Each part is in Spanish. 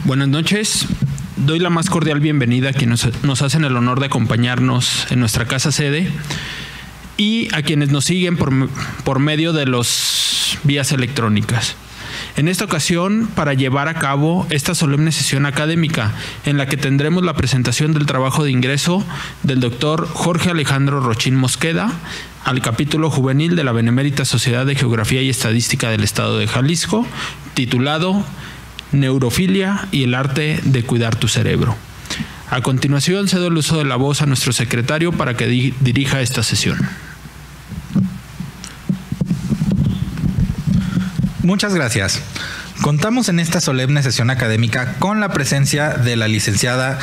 Buenas noches. Doy la más cordial bienvenida a quienes nos hacen el honor de acompañarnos en nuestra casa sede y a quienes nos siguen por medio de las vías electrónicas. En esta ocasión, para llevar a cabo esta solemne sesión académica, en la que tendremos la presentación del trabajo de ingreso del doctor Jorge Alejandro Rochín Mosqueda al capítulo juvenil de la Benemérita Sociedad de Geografía y Estadística del Estado de Jalisco, titulado Neurofilia y el arte de cuidar tu cerebro. A continuación, cedo el uso de la voz a nuestro secretario para que dirija esta sesión. Muchas gracias. Contamos en esta solemne sesión académica con la presencia de la licenciada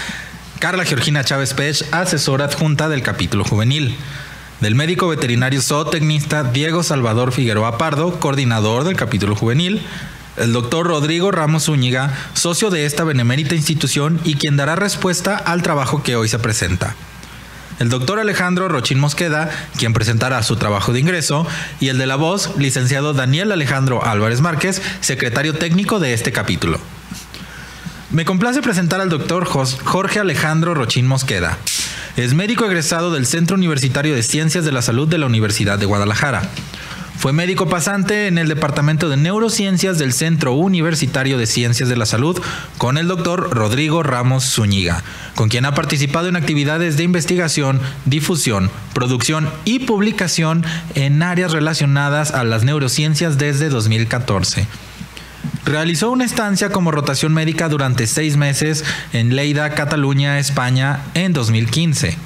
Carla Georgina Chávez Pech, asesora adjunta del capítulo juvenil, del médico veterinario zootecnista Diego Salvador Figueroa Pardo, coordinador del capítulo juvenil, el doctor Rodrigo Ramos Zúñiga, socio de esta benemérita institución y quien dará respuesta al trabajo que hoy se presenta, el doctor Alejandro Rochín Mosqueda, quien presentará su trabajo de ingreso, y el de la voz, licenciado Daniel Alejandro Álvarez Márquez, secretario técnico de este capítulo. Me complace presentar al doctor Jorge Alejandro Rochín Mosqueda. Es médico egresado del Centro Universitario de Ciencias de la Salud de la Universidad de Guadalajara. Fue médico pasante en el Departamento de Neurociencias del Centro Universitario de Ciencias de la Salud con el doctor Rodrigo Ramos Zúñiga, con quien ha participado en actividades de investigación, difusión, producción y publicación en áreas relacionadas a las neurociencias desde 2014. Realizó una estancia como rotación médica durante 6 meses en Lleida, Cataluña, España, en 2015.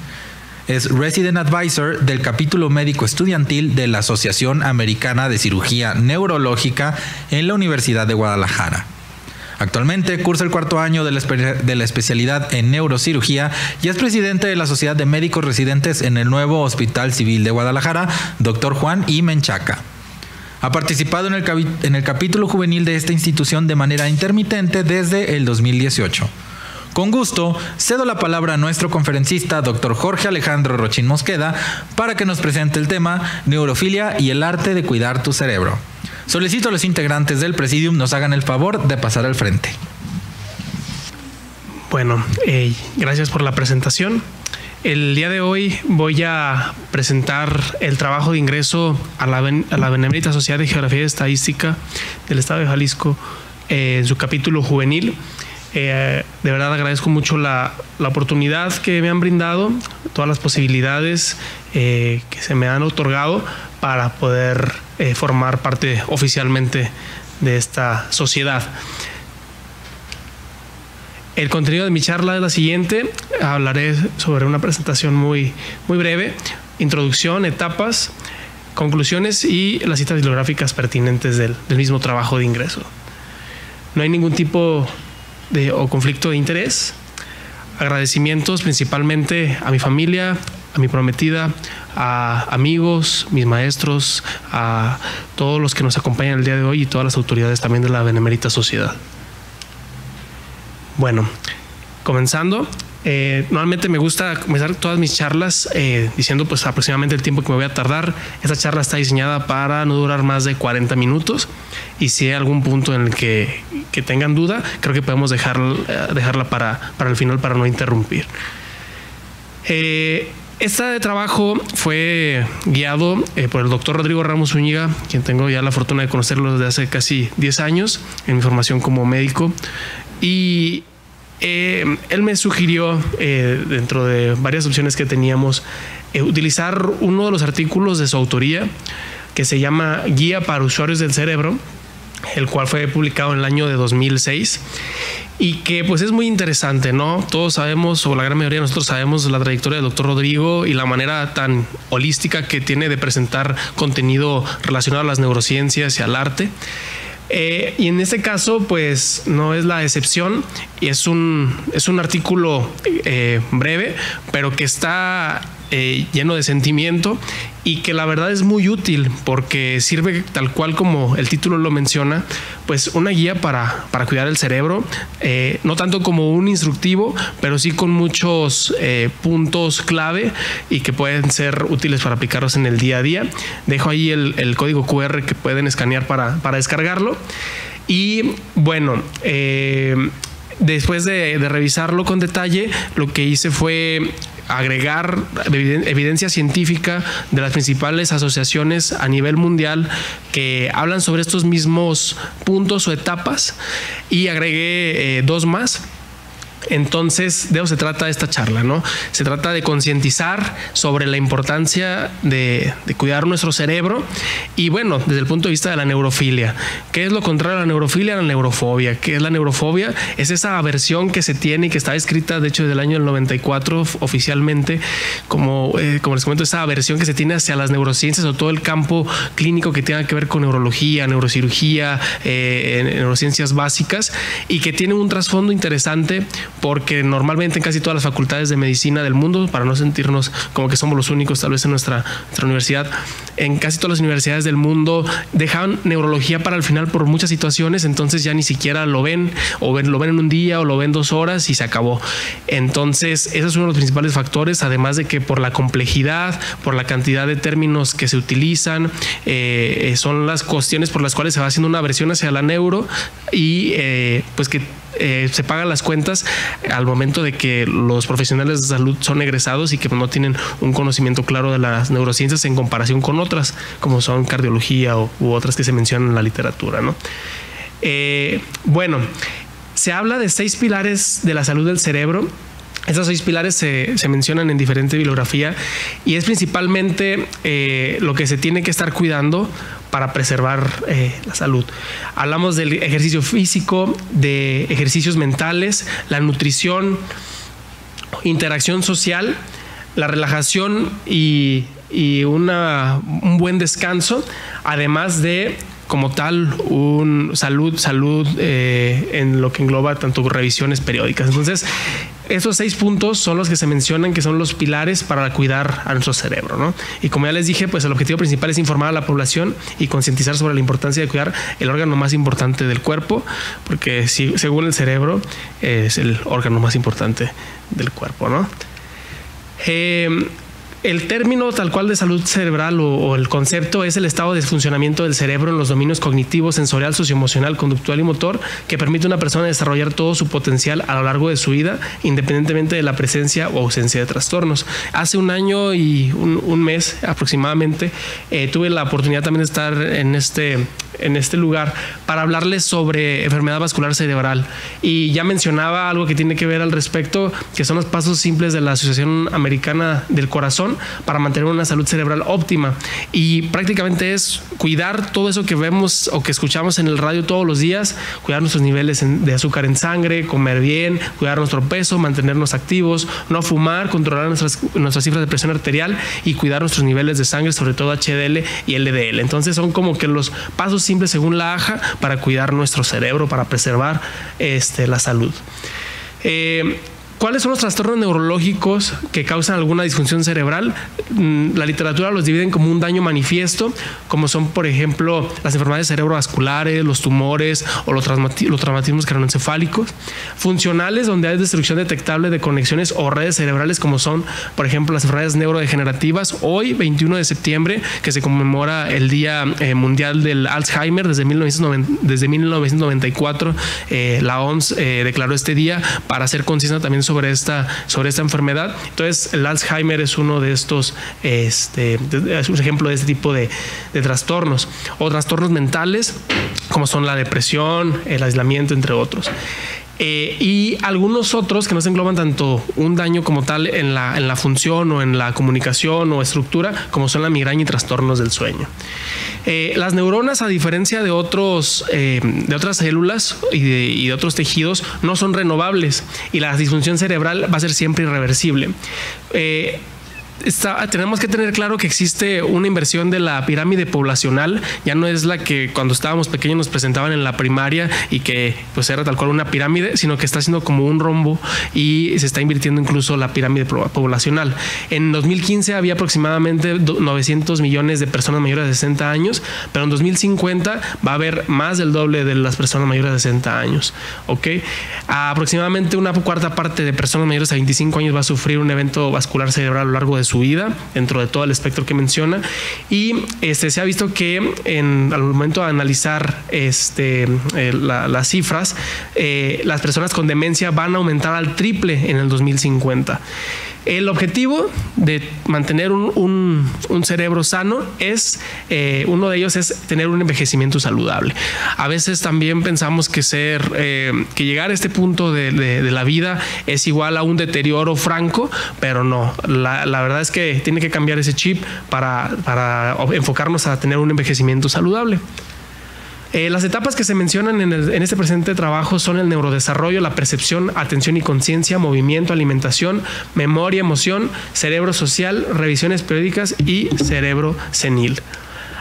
Es Resident Advisor del capítulo médico estudiantil de la Asociación Americana de Cirugía Neurológica en la Universidad de Guadalajara. Actualmente cursa el 4º año de la especialidad en neurocirugía y es presidente de la Sociedad de Médicos Residentes en el nuevo Hospital Civil de Guadalajara, Dr. Juan I. Menchaca. Ha participado en el capítulo juvenil de esta institución de manera intermitente desde el 2018. Con gusto, cedo la palabra a nuestro conferencista, doctor Jorge Alejandro Rochín Mosqueda, para que nos presente el tema Neurofilia y el arte de cuidar tu cerebro. Solicito a los integrantes del Presidium nos hagan el favor de pasar al frente. Bueno, gracias por la presentación. El día de hoy voy a presentar el trabajo de ingreso a la Benemérita Sociedad de Geografía y Estadística del Estado de Jalisco en su capítulo juvenil. De verdad agradezco mucho la oportunidad que me han brindado, todas las posibilidades que se me han otorgado para poder formar parte oficialmente de esta sociedad. El contenido de mi charla es la siguiente. Hablaré sobre una presentación muy breve, introducción, etapas, conclusiones y las citas bibliográficas pertinentes del mismo trabajo de ingreso. No hay ningún tipo o conflicto de interés. Agradecimientos principalmente a mi familia, a mi prometida, a amigos, mis maestros, a todos los que nos acompañan el día de hoy y todas las autoridades también de la Benemérita Sociedad. Bueno, comenzando. Normalmente me gusta comenzar todas mis charlas diciendo pues aproximadamente el tiempo que me voy a tardar. Esta charla está diseñada para no durar más de 40 minutos y si hay algún punto en el que tengan duda, creo que podemos dejarla para el final para no interrumpir. Este trabajo fue guiado por el doctor Rodrigo Ramos Zúñiga, quien tengo ya la fortuna de conocerlo desde hace casi 10 años en mi formación como médico, y él me sugirió, dentro de varias opciones que teníamos, utilizar uno de los artículos de su autoría que se llama Guía para Usuarios del Cerebro, el cual fue publicado en el año de 2006 y que pues es muy interesante, ¿no? Todos sabemos, o la gran mayoría de nosotros sabemos, la trayectoria del doctor Rodrigo y la manera tan holística que tiene de presentar contenido relacionado a las neurociencias y al arte. Y en este caso pues no es la excepción y es un artículo breve pero que está lleno de sentimiento y que la verdad es muy útil porque sirve tal cual como el título lo menciona, pues una guía para cuidar el cerebro, no tanto como un instructivo, pero sí con muchos puntos clave y que pueden ser útiles para aplicarlos en el día a día. Dejo ahí el código QR que pueden escanear para descargarlo. Y bueno, después de revisarlo con detalle, lo que hice fue agregar evidencia científica de las principales asociaciones a nivel mundial que hablan sobre estos mismos puntos o etapas, y agregué 2 más. Entonces, de eso se trata esta charla, ¿no? Se trata de concientizar sobre la importancia de cuidar nuestro cerebro y, bueno, desde el punto de vista de la neurofilia. ¿Qué es lo contrario a la neurofilia? La neurofobia. ¿Qué es la neurofobia? Es esa aversión que se tiene y que está escrita, de hecho, desde el año del 94 oficialmente, como les comento, esa aversión que se tiene hacia las neurociencias o todo el campo clínico que tenga que ver con neurología, neurocirugía, neurociencias básicas, y que tiene un trasfondo interesante, porque normalmente en casi todas las facultades de medicina del mundo, para no sentirnos como que somos los únicos tal vez en nuestra universidad, en casi todas las universidades del mundo dejan neurología para el final por muchas situaciones, entonces ya ni siquiera lo ven, o lo ven en un día o lo ven 2 horas y se acabó. Entonces ese es uno de los principales factores, además de que por la complejidad, por la cantidad de términos que se utilizan, son las cuestiones por las cuales se va haciendo una aversión hacia la neuro, y pues que se pagan las cuentas al momento de que los profesionales de salud son egresados y que no tienen un conocimiento claro de las neurociencias en comparación con otras, como son cardiología u otras que se mencionan en la literatura, ¿no? Bueno, se habla de 6 pilares de la salud del cerebro. Estos 6 pilares se mencionan en diferente bibliografía, y es principalmente lo que se tiene que estar cuidando para preservar la salud. Hablamos del ejercicio físico, de ejercicios mentales, la nutrición, interacción social, la relajación y un buen descanso, además de, como tal, salud en lo que engloba tanto revisiones periódicas. Entonces, esos 6 puntos son los que se mencionan que son los pilares para cuidar a nuestro cerebro, ¿no? Y como ya les dije, pues el objetivo principal es informar a la población y concientizar sobre la importancia de cuidar el órgano más importante del cuerpo, porque según el cerebro es el órgano más importante del cuerpo, ¿no? El término tal cual de salud cerebral o el concepto es el estado de funcionamiento del cerebro en los dominios cognitivo, sensorial, socioemocional, conductual y motor, que permite a una persona desarrollar todo su potencial a lo largo de su vida, independientemente de la presencia o ausencia de trastornos. Hace un año y un mes aproximadamente tuve la oportunidad también de estar en este lugar para hablarles sobre enfermedad vascular cerebral, y ya mencionaba algo que tiene que ver al respecto, que son los pasos simples de la Asociación Americana del Corazón para mantener una salud cerebral óptima, y prácticamente es cuidar todo eso que vemos o que escuchamos en el radio todos los días, cuidar nuestros niveles de azúcar en sangre, comer bien, cuidar nuestro peso, mantenernos activos, no fumar, controlar nuestras cifras de presión arterial y cuidar nuestros niveles de sangre, sobre todo HDL y LDL. Entonces son como que los pasos simples según la AHA para cuidar nuestro cerebro, para preservar la salud. ¿Cuáles son los trastornos neurológicos que causan alguna disfunción cerebral? La literatura los divide como un daño manifiesto, como son, por ejemplo, las enfermedades cerebrovasculares, los tumores o los traumatismos craneoencefálicos. Funcionales, donde hay destrucción detectable de conexiones o redes cerebrales, como son, por ejemplo, las enfermedades neurodegenerativas. Hoy, 21 de septiembre, que se conmemora el Día Mundial del Alzheimer, desde 1994, la OMS declaró este día para hacer conciencia también sobre esta enfermedad. Entonces, el Alzheimer es uno de estos, es un ejemplo de este tipo de trastornos, o trastornos mentales, como son la depresión, el aislamiento, entre otros. Y algunos otros que no se engloban tanto un daño como tal en la función o en la comunicación o estructura, como son la migraña y trastornos del sueño. Las neuronas, a diferencia de otras células y de otros tejidos, no son renovables, y la disfunción cerebral va a ser siempre irreversible. Tenemos que tener claro que existe una inversión de la pirámide poblacional. Ya no es la que cuando estábamos pequeños nos presentaban en la primaria y que pues era tal cual una pirámide, sino que está haciendo como un rombo y se está invirtiendo incluso la pirámide poblacional. En 2015 había aproximadamente 900 millones de personas mayores de 60 años, pero en 2050 va a haber más del doble de las personas mayores de 60 años. ¿Okay? Aproximadamente una cuarta parte de personas mayores de 25 años va a sufrir un evento vascular cerebral a lo largo de su vida dentro de todo el espectro que menciona. Y se ha visto que al momento de analizar las cifras, las personas con demencia van a aumentar al triple en el 2050. El objetivo de mantener un cerebro sano es, uno de ellos es tener un envejecimiento saludable. A veces también pensamos que llegar a este punto de la vida es igual a un deterioro franco, pero no. La verdad es que tiene que cambiar ese chip para enfocarnos a tener un envejecimiento saludable. Las etapas que se mencionan en este presente trabajo son el neurodesarrollo, la percepción, atención y conciencia, movimiento, alimentación, memoria, emoción, cerebro social, revisiones periódicas y cerebro senil.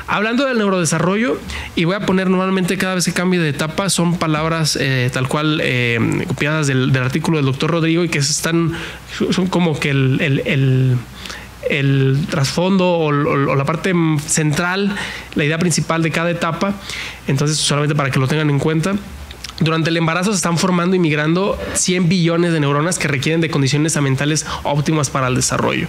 Hablando del neurodesarrollo, y voy a poner normalmente cada vez que cambie de etapa, son palabras tal cual copiadas del artículo del doctor Rodrigo y que son como que el trasfondo o la parte central, la idea principal de cada etapa. Entonces, solamente para que lo tengan en cuenta. Durante el embarazo se están formando y migrando 100 billones de neuronas que requieren de condiciones ambientales óptimas para el desarrollo.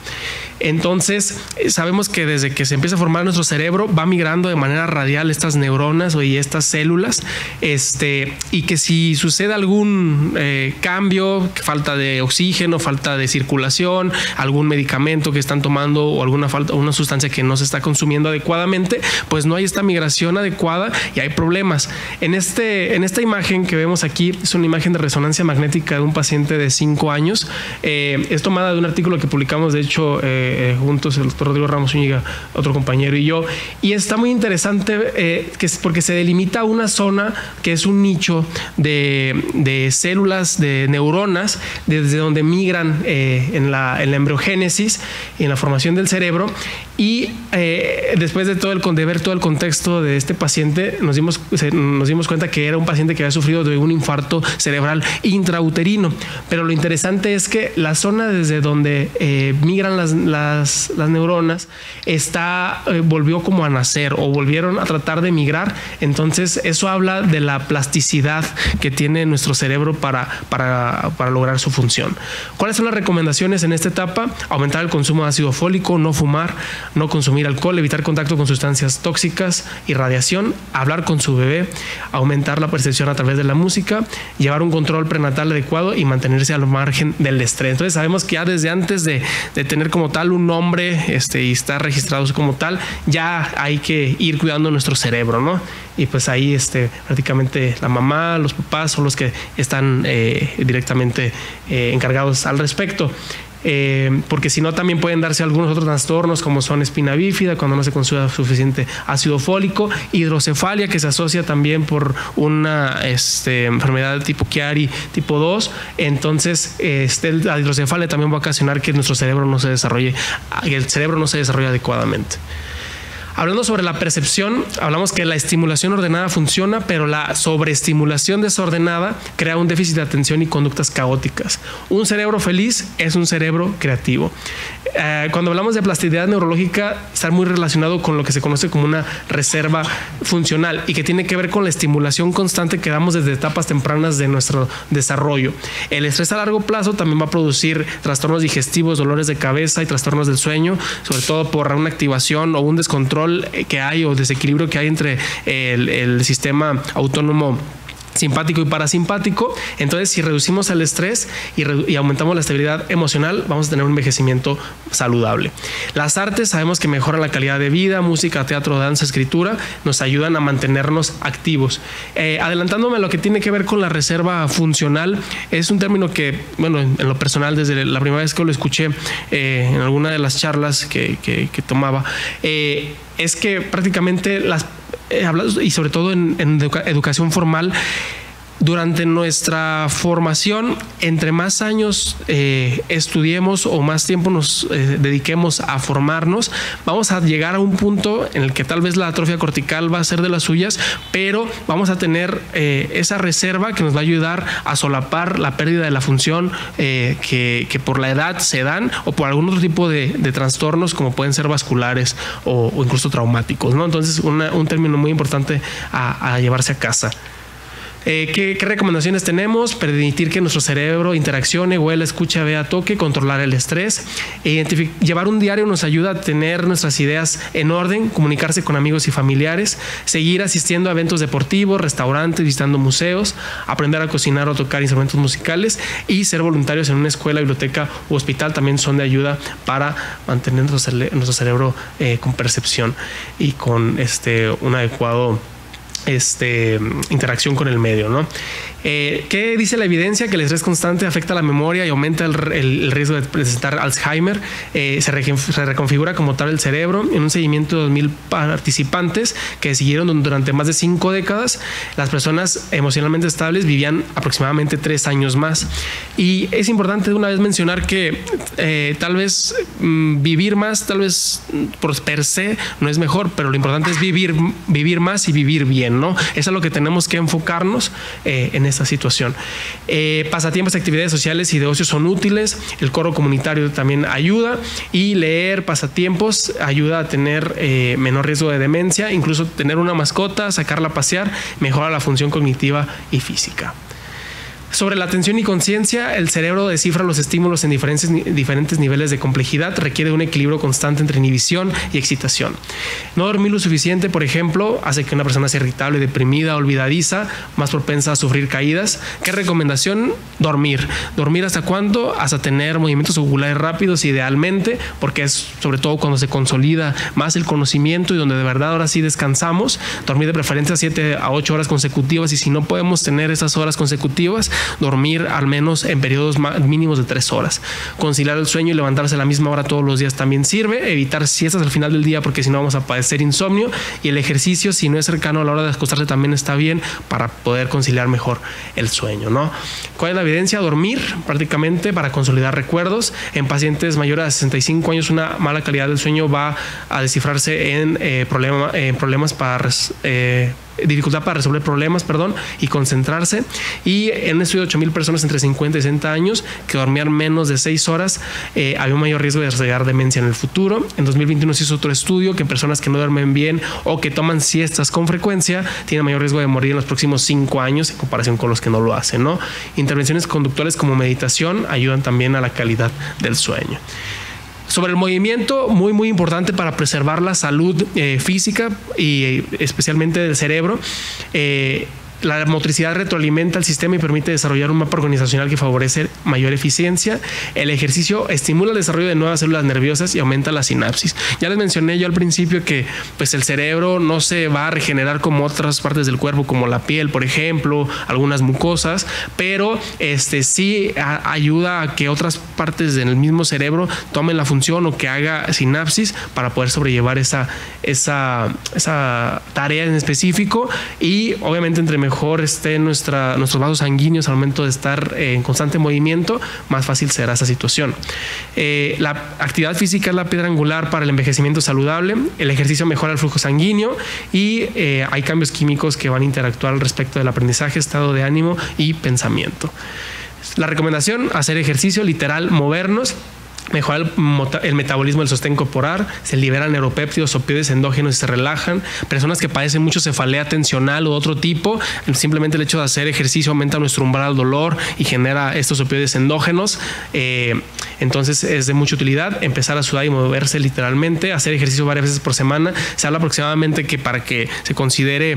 Entonces, sabemos que desde que se empieza a formar nuestro cerebro va migrando de manera radial estas neuronas y estas células, y que si sucede algún cambio, falta de oxígeno, falta de circulación, algún medicamento que están tomando o una sustancia que no se está consumiendo adecuadamente, pues no hay esta migración adecuada y hay problemas. En esta imagen que vemos aquí es una imagen de resonancia magnética de un paciente de 5 años. Es tomada de un artículo que publicamos, de hecho, juntos, el doctor Rodrigo Ramos Zúñiga, otro compañero y yo, y está muy interesante porque se delimita una zona que es un nicho de células, de neuronas, desde donde migran en la embriogénesis y en la formación del cerebro. Y después de ver todo el contexto de este paciente, nos dimos cuenta que era un paciente que había sufrido de un infarto cerebral intrauterino. Pero lo interesante es que la zona desde donde migran las neuronas volvió como a nacer, o volvieron a tratar de migrar. Entonces eso habla de la plasticidad que tiene nuestro cerebro para lograr su función. ¿Cuáles son las recomendaciones en esta etapa? Aumentar el consumo de ácido fólico, no fumar, no consumir alcohol, evitar contacto con sustancias tóxicas y radiación, hablar con su bebé, aumentar la percepción a través de la música, llevar un control prenatal adecuado y mantenerse al margen del estrés. Entonces sabemos que ya desde antes de tener como tal un nombre y estar registrados como tal, ya hay que ir cuidando nuestro cerebro, ¿no? Y pues ahí prácticamente la mamá, los papás son los que están directamente encargados al respecto. Porque si no, también pueden darse algunos otros trastornos, como son espina bífida, cuando no se consume suficiente ácido fólico, hidrocefalia, que se asocia también por una enfermedad tipo Chiari tipo 2. Entonces la hidrocefalia también va a ocasionar que nuestro cerebro no se desarrolle, adecuadamente. Hablando sobre la percepción, hablamos que la estimulación ordenada funciona, pero la sobreestimulación desordenada crea un déficit de atención y conductas caóticas. Un cerebro feliz es un cerebro creativo. Cuando hablamos de plasticidad neurológica, está muy relacionado con lo que se conoce como una reserva funcional, y que tiene que ver con la estimulación constante que damos desde etapas tempranas de nuestro desarrollo. El estrés a largo plazo también va a producir trastornos digestivos, dolores de cabeza y trastornos del sueño, sobre todo por una activación o un descontrol que hay o desequilibrio que hay entre el sistema autónomo simpático y parasimpático. Entonces, si reducimos el estrés y aumentamos la estabilidad emocional, vamos a tener un envejecimiento saludable. Las artes sabemos que mejoran la calidad de vida. Música, teatro, danza, escritura nos ayudan a mantenernos activos. Adelantándome a lo que tiene que ver con la reserva funcional, es un término que, bueno, en lo personal, desde la primera vez que lo escuché en alguna de las charlas que tomaba, es que prácticamente y sobre todo en educación formal, durante nuestra formación, entre más años estudiemos o más tiempo nos dediquemos a formarnos, vamos a llegar a un punto en el que tal vez la atrofia cortical va a ser de las suyas, pero vamos a tener esa reserva que nos va a ayudar a solapar la pérdida de la función que por la edad se dan, o por algún otro tipo de trastornos, como pueden ser vasculares o incluso traumáticos, ¿no? Entonces, un término muy importante a llevarse a casa. ¿Qué recomendaciones tenemos? Permitir que nuestro cerebro interaccione, huela, escucha, vea, toque, controlar el estrés. Llevar un diario nos ayuda a tener nuestras ideas en orden, comunicarse con amigos y familiares, seguir asistiendo a eventos deportivos, restaurantes, visitando museos, aprender a cocinar o tocar instrumentos musicales y ser voluntarios en una escuela, biblioteca u hospital también son de ayuda para mantener nuestro cerebro con percepción y con un adecuado interacción con el medio, ¿no? ¿Qué dice la evidencia? Que el estrés constante afecta la memoria y aumenta el riesgo de presentar Alzheimer. Se reconfigura como tal el cerebro. En un seguimiento de 2,000 participantes que siguieron durante más de 5 décadas, las personas emocionalmente estables vivían aproximadamente 3 años más. Y es importante de una vez mencionar que tal vez vivir más, tal vez por per se no es mejor, pero lo importante es vivir más y vivir bien, ¿no? Eso es lo que tenemos que enfocarnos en esta situación. Pasatiempos, actividades sociales y de ocio son útiles. El coro comunitario también ayuda, y leer, pasatiempos, ayuda a tener menor riesgo de demencia. Incluso tener una mascota, sacarla a pasear, mejora la función cognitiva y física. Sobre la atención y conciencia, el cerebro descifra los estímulos en diferentes niveles de complejidad. Requiere un equilibrio constante entre inhibición y excitación. No dormir lo suficiente, por ejemplo, hace que una persona sea irritable, deprimida, olvidadiza, más propensa a sufrir caídas. ¿Qué recomendación? Dormir. ¿Dormir hasta cuándo? Hasta tener movimientos oculares rápidos, idealmente, porque es sobre todo cuando se consolida más el conocimiento y donde de verdad ahora sí descansamos. Dormir de preferencia 7 a 8 horas consecutivas, y si no podemos tener esas horas consecutivas, dormir al menos en periodos mínimos de 3 horas. Conciliar el sueño y levantarse a la misma hora todos los días también sirve. Evitar siestas al final del día, porque si no vamos a padecer insomnio. Y el ejercicio, si no es cercano a la hora de acostarse, también está bien para poder conciliar mejor el sueño, ¿no? ¿Cuál es la evidencia? Dormir prácticamente para consolidar recuerdos. En pacientes mayores de 65 años, una mala calidad del sueño va a descifrarse en problemas para dificultad para resolver problemas, y concentrarse. Y en un estudio de 8,000 personas entre 50 y 60 años que dormían menos de 6 horas, había un mayor riesgo de desarrollar demencia en el futuro. En 2021 se hizo otro estudio que personas que no duermen bien o que toman siestas con frecuencia tienen mayor riesgo de morir en los próximos 5 años en comparación con los que no lo hacen, ¿no? Intervenciones conductuales como meditación ayudan también a la calidad del sueño. Sobre el movimiento, muy muy importante para preservar la salud física y especialmente del cerebro. La motricidad retroalimenta el sistema y permite desarrollar un mapa organizacional que favorece mayor eficiencia. El ejercicio estimula el desarrollo de nuevas células nerviosas y aumenta la sinapsis. Ya les mencioné yo al principio que pues el cerebro no se va a regenerar como otras partes del cuerpo, como la piel, por ejemplo, algunas mucosas, pero sí ayuda a que otras partes del mismo cerebro tomen la función o que haga sinapsis para poder sobrellevar esa tarea en específico. Y obviamente entre mejor estén nuestros vasos sanguíneos al momento de estar en constante movimiento, más fácil será esa situación. La actividad física es la piedra angular para el envejecimiento saludable. El ejercicio mejora el flujo sanguíneo y hay cambios químicos que van a interactuar al respecto del aprendizaje, estado de ánimo y pensamiento. La recomendación: hacer ejercicio, literal, movernos. Mejora el metabolismo del sostén corporal, se liberan neuropéptidos, opioides endógenos y se relajan. Personas que padecen mucho cefalea tensional u otro tipo, simplemente el hecho de hacer ejercicio aumenta nuestro umbral al dolor y genera estos opioides endógenos. Entonces es de mucha utilidad empezar a sudar y moverse literalmente, hacer ejercicio varias veces por semana. Se habla aproximadamente que para que se considere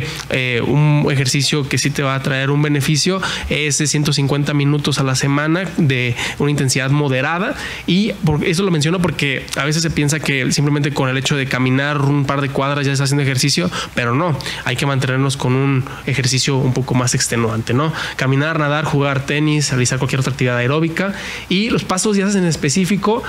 un ejercicio que sí te va a traer un beneficio es de 150 minutos a la semana de una intensidad moderada. Y eso lo menciono porque a veces se piensa que simplemente con el hecho de caminar un par de cuadras ya está haciendo ejercicio, pero no, hay que mantenernos con un ejercicio un poco más extenuante, ¿no? Caminar, nadar, jugar tenis, realizar cualquier otra actividad aeróbica. Y los pasos diarios en específico,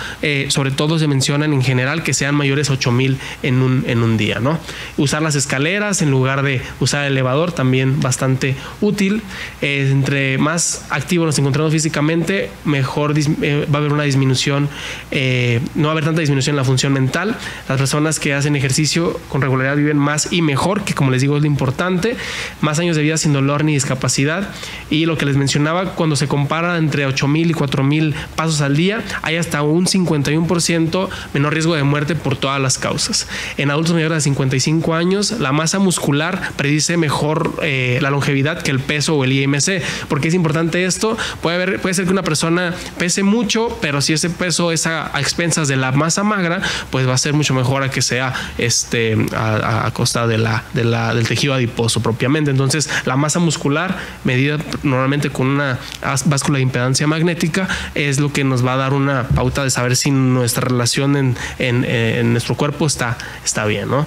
sobre todo se mencionan en general que sean mayores a 8,000 en un día, ¿no? Usar las escaleras en lugar de usar el elevador, también bastante útil. Entre más activos nos encontramos físicamente, mejor va a haber una disminución no va a haber tanta disminución en la función mental. Las personas que hacen ejercicio con regularidad viven más y mejor, que como les digo es lo importante, más años de vida sin dolor ni discapacidad. Y lo que les mencionaba, cuando se compara entre 8,000 y 4,000 pasos al día, hay hasta un 51% menor riesgo de muerte por todas las causas. En adultos mayores de 55 años, la masa muscular predice mejor la longevidad que el peso o el IMC. ¿Por qué es importante esto? Puede ser que una persona pese mucho, pero si ese peso es a expensas de la masa magra, pues va a ser mucho mejor a que sea a costa del tejido adiposo propiamente. Entonces, la masa muscular, medida normalmente con una báscula de impedancia magnética, es lo que nos va a dar una pauta de saber si nuestra relación en nuestro cuerpo está bien, ¿no?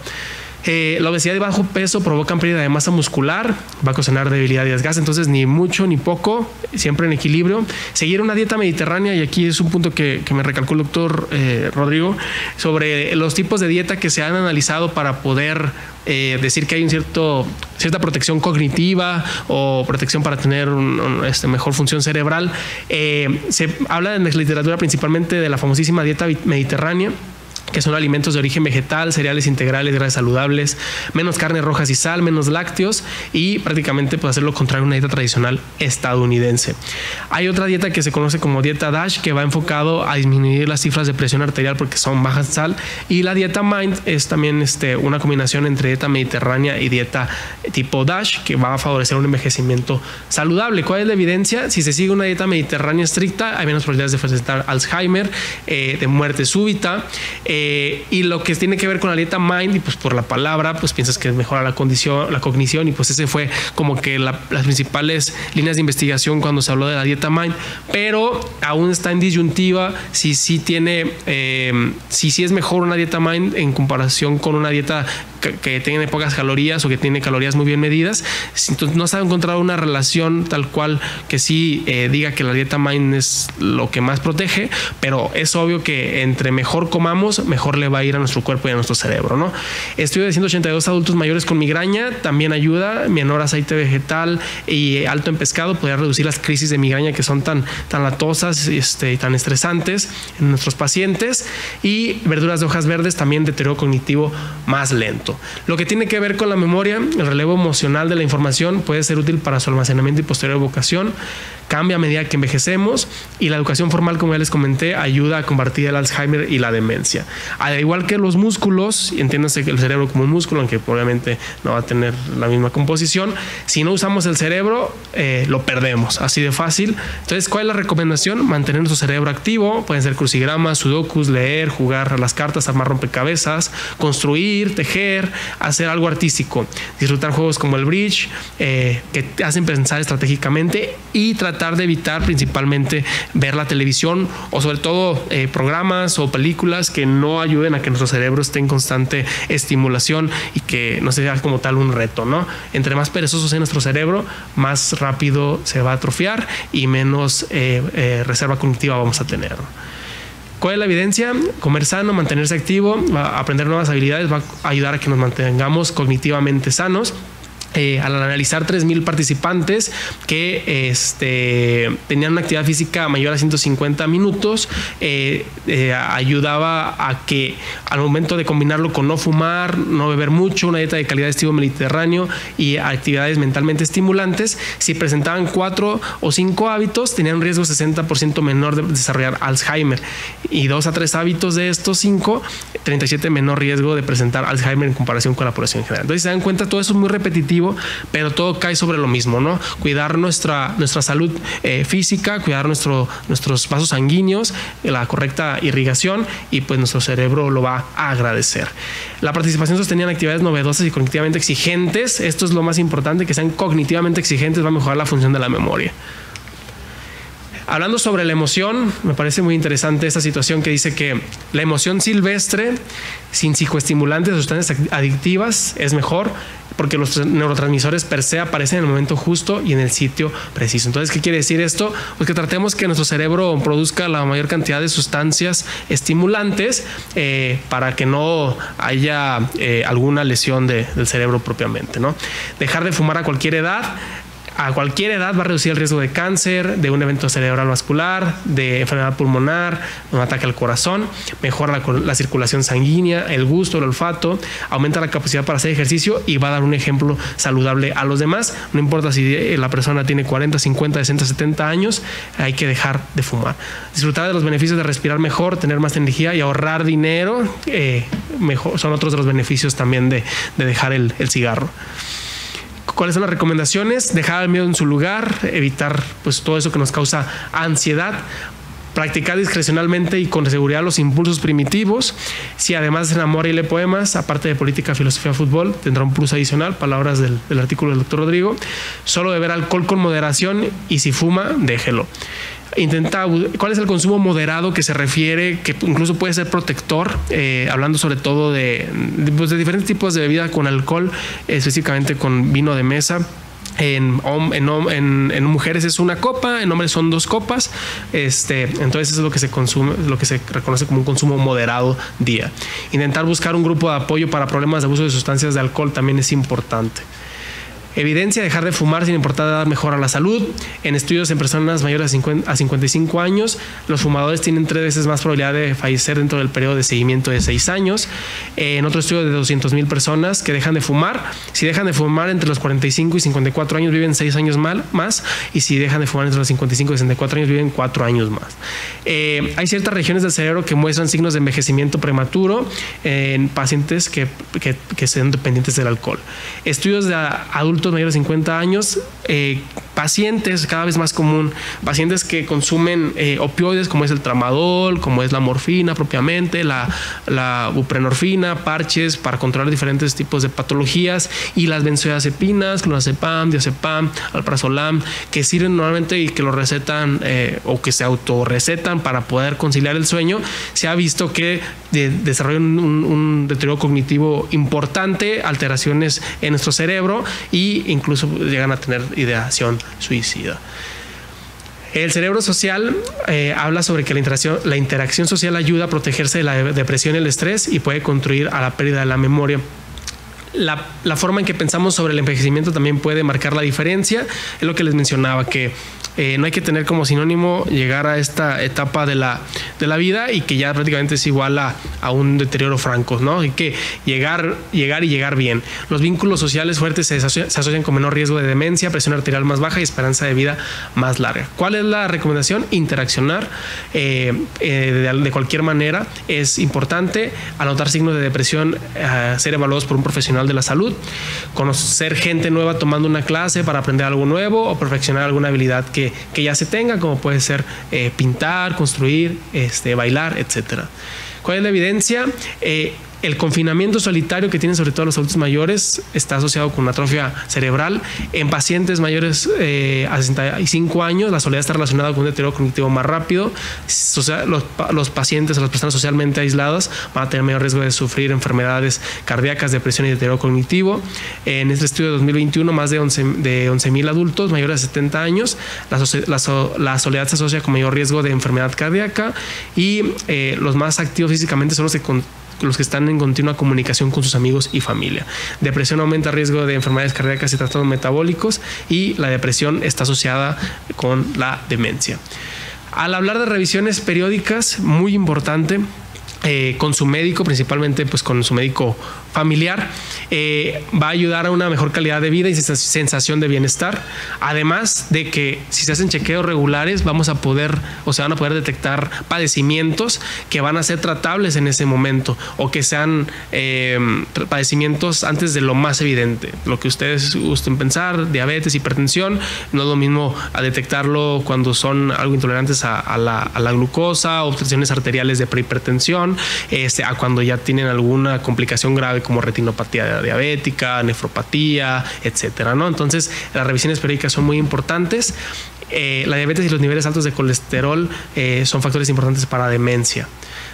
La obesidad y bajo peso provocan pérdida de masa muscular, va a ocasionar debilidad y desgaste, entonces ni mucho ni poco, siempre en equilibrio. Seguir una dieta mediterránea, y aquí es un punto que me recalcó el doctor Rodrigo, sobre los tipos de dieta que se han analizado para poder decir que hay cierta protección cognitiva o protección para tener mejor función cerebral. Se habla en la literatura principalmente de la famosísima dieta mediterránea, que son alimentos de origen vegetal, cereales integrales, grasas saludables, menos carnes rojas y sal, menos lácteos, y prácticamente hacer lo contrario a una dieta tradicional estadounidense. Hay otra dieta que se conoce como dieta DASH, que va enfocado a disminuir las cifras de presión arterial porque son bajas en sal, y la dieta MIND es también una combinación entre dieta mediterránea y dieta tipo DASH, que va a favorecer un envejecimiento saludable. ¿Cuál es la evidencia? Si se sigue una dieta mediterránea estricta, hay menos probabilidades de presentar Alzheimer, de muerte súbita. Y lo que tiene que ver con la dieta MIND, y pues por la palabra, pues piensas que mejora la cognición, y pues ese fue como que las principales líneas de investigación cuando se habló de la dieta MIND, pero aún está en disyuntiva si es mejor una dieta MIND en comparación con una dieta que tiene pocas calorías o que tiene calorías muy bien medidas. Entonces no se ha encontrado una relación tal cual que sí diga que la dieta MIND es lo que más protege, pero es obvio que entre mejor comamos, mejor le va a ir a nuestro cuerpo y a nuestro cerebro, ¿no? Estudio de 182 adultos mayores con migraña también ayuda. Menor aceite vegetal y alto en pescado podría reducir las crisis de migraña que son tan latosas y tan estresantes en nuestros pacientes. Y verduras de hojas verdes, también deterioro cognitivo más lento. Lo que tiene que ver con la memoria, el relevo emocional de la información puede ser útil para su almacenamiento y posterior evocación. Cambia a medida que envejecemos, y la educación formal, como ya les comenté, ayuda a combatir el Alzheimer y la demencia. Al igual que los músculos, entiéndase que el cerebro como un músculo, aunque obviamente no va a tener la misma composición, si no usamos el cerebro, lo perdemos, así de fácil. Entonces, ¿cuál es la recomendación? Mantener nuestro cerebro activo. Pueden ser crucigramas, sudokus, leer, jugar a las cartas, armar rompecabezas, construir, tejer, hacer algo artístico, disfrutar juegos como el bridge, que te hacen pensar estratégicamente, y tratar de evitar principalmente ver la televisión o sobre todo programas o películas que no ayuden a que nuestro cerebro esté en constante estimulación y que no sea como tal un reto, ¿no? Entre más perezoso sea nuestro cerebro, más rápido se va a atrofiar y menos reserva cognitiva vamos a tener. ¿Cuál es la evidencia? Comer sano, mantenerse activo, aprender nuevas habilidades va a ayudar a que nos mantengamos cognitivamente sanos. Al analizar 3,000 participantes que tenían una actividad física mayor a 150 minutos, ayudaba a que al momento de combinarlo con no fumar, no beber mucho, una dieta de calidad de estilo mediterráneo y actividades mentalmente estimulantes, si presentaban 4 o 5 hábitos, tenían un riesgo 60% menor de desarrollar Alzheimer, y 2 a 3 hábitos de estos 5, 37% menor riesgo de presentar Alzheimer en comparación con la población en general. Entonces, se dan cuenta, todo eso es muy repetitivo, pero todo cae sobre lo mismo, ¿no? Cuidar nuestra salud física, cuidar nuestros vasos sanguíneos, la correcta irrigación, y pues nuestro cerebro lo va a agradecer. La participación sostenida en actividades novedosas y cognitivamente exigentes, esto es lo más importante, que sean cognitivamente exigentes, va a mejorar la función de la memoria. Hablando sobre la emoción, me parece muy interesante esta situación que dice que la emoción silvestre, sin psicoestimulantes o sustancias adictivas, es mejor porque los neurotransmisores per se aparecen en el momento justo y en el sitio preciso. Entonces, ¿qué quiere decir esto? Pues que tratemos que nuestro cerebro produzca la mayor cantidad de sustancias estimulantes para que no haya alguna lesión del cerebro propiamente, ¿no? Dejar de fumar a cualquier edad. a cualquier edad va a reducir el riesgo de cáncer, de un evento cerebral vascular, de enfermedad pulmonar, un ataque al corazón, mejora la circulación sanguínea, el gusto, el olfato, aumenta la capacidad para hacer ejercicio y va a dar un ejemplo saludable a los demás. No importa si la persona tiene 40, 50, 60, 70 años, hay que dejar de fumar. Disfrutar de los beneficios de respirar mejor, tener más energía y ahorrar dinero, mejor, son otros de los beneficios también de dejar el cigarro. ¿Cuáles son las recomendaciones? Dejar el miedo en su lugar, evitar pues todo eso que nos causa ansiedad, practicar discrecionalmente y con seguridad los impulsos primitivos. Si además se enamora y lee poemas, aparte de política, filosofía, fútbol, tendrá un plus adicional, palabras del artículo del doctor Rodrigo. Solo beber alcohol con moderación y si fuma, déjelo. ¿Cuál es el consumo moderado que se refiere, que incluso puede ser protector? Hablando sobre todo de diferentes tipos de bebida con alcohol, específicamente con vino de mesa. En mujeres es una copa, en hombres son 2 copas. Entonces eso es lo que se consume, lo que se reconoce como un consumo moderado día. Intentar buscar un grupo de apoyo para problemas de abuso de sustancias de alcohol también es importante. Evidencia: dejar de fumar sin importar la edad mejora la salud. En estudios en personas mayores a 55 años, los fumadores tienen 3 veces más probabilidad de fallecer dentro del periodo de seguimiento de 6 años. En otro estudio de 200,000 personas que dejan de fumar, si dejan de fumar entre los 45 y 54 años viven 6 años más, y si dejan de fumar entre los 55 y 64 años viven 4 años más. Hay ciertas regiones del cerebro que muestran signos de envejecimiento prematuro en pacientes que son dependientes del alcohol. Estudios de adultos mayores de 50 años, pacientes, cada vez más común, pacientes que consumen opioides como es el tramadol, como es la morfina propiamente, la buprenorfina, parches para controlar diferentes tipos de patologías, y las benzodiazepinas, clonazepam, diazepam, alprazolam, que sirven normalmente y que lo recetan o que se autorrecetan para poder conciliar el sueño. Se ha visto que desarrollan un deterioro cognitivo importante, alteraciones en nuestro cerebro e incluso llegan a tener ideación suicida. El cerebro social habla sobre que la interacción social ayuda a protegerse de la depresión y el estrés y puede contribuir a la pérdida de la memoria. La forma en que pensamos sobre el envejecimiento también puede marcar la diferencia. Es lo que les mencionaba, que no hay que tener como sinónimo llegar a esta etapa de la vida y que ya prácticamente es igual a un deterioro franco, ¿no? Hay que llegar bien. Los vínculos sociales fuertes se asocian con menor riesgo de demencia, presión arterial más baja y esperanza de vida más larga. ¿Cuál es la recomendación? Interaccionar de cualquier manera. Es importante. Al notar signos de depresión, ser evaluados por un profesional de la salud, conocer gente nueva tomando una clase para aprender algo nuevo o perfeccionar alguna habilidad que ya se tenga, como puede ser pintar, construir, bailar, etcétera. ¿Cuál es la evidencia? El confinamiento solitario que tienen sobre todo los adultos mayores está asociado con una atrofia cerebral. En pacientes mayores a 65 años, la soledad está relacionada con un deterioro cognitivo más rápido. Los pacientes o las personas socialmente aisladas van a tener mayor riesgo de sufrir enfermedades cardíacas, depresión y deterioro cognitivo. En este estudio de 2021, más de 11,000 adultos mayores de 70 años, la soledad se asocia con mayor riesgo de enfermedad cardíaca, y los más activos físicamente son los que están en continua comunicación con sus amigos y familia. Depresión aumenta el riesgo de enfermedades cardíacas y trastornos metabólicos, y la depresión está asociada con la demencia. Al hablar de revisiones periódicas, muy importante, con su médico, principalmente pues con su médico familiar, va a ayudar a una mejor calidad de vida y sensación de bienestar. Además de que si se hacen chequeos regulares van a poder detectar padecimientos que van a ser tratables en ese momento, o que sean padecimientos antes de lo más evidente. Lo que ustedes gusten pensar, diabetes, hipertensión, no es lo mismo a detectarlo cuando son algo intolerantes a la glucosa, obstrucciones arteriales de prehipertensión, a cuando ya tienen alguna complicación grave como retinopatía diabética, nefropatía, etcétera, ¿no? Entonces, las revisiones periódicas son muy importantes. La diabetes y los niveles altos de colesterol son factores importantes para demencia.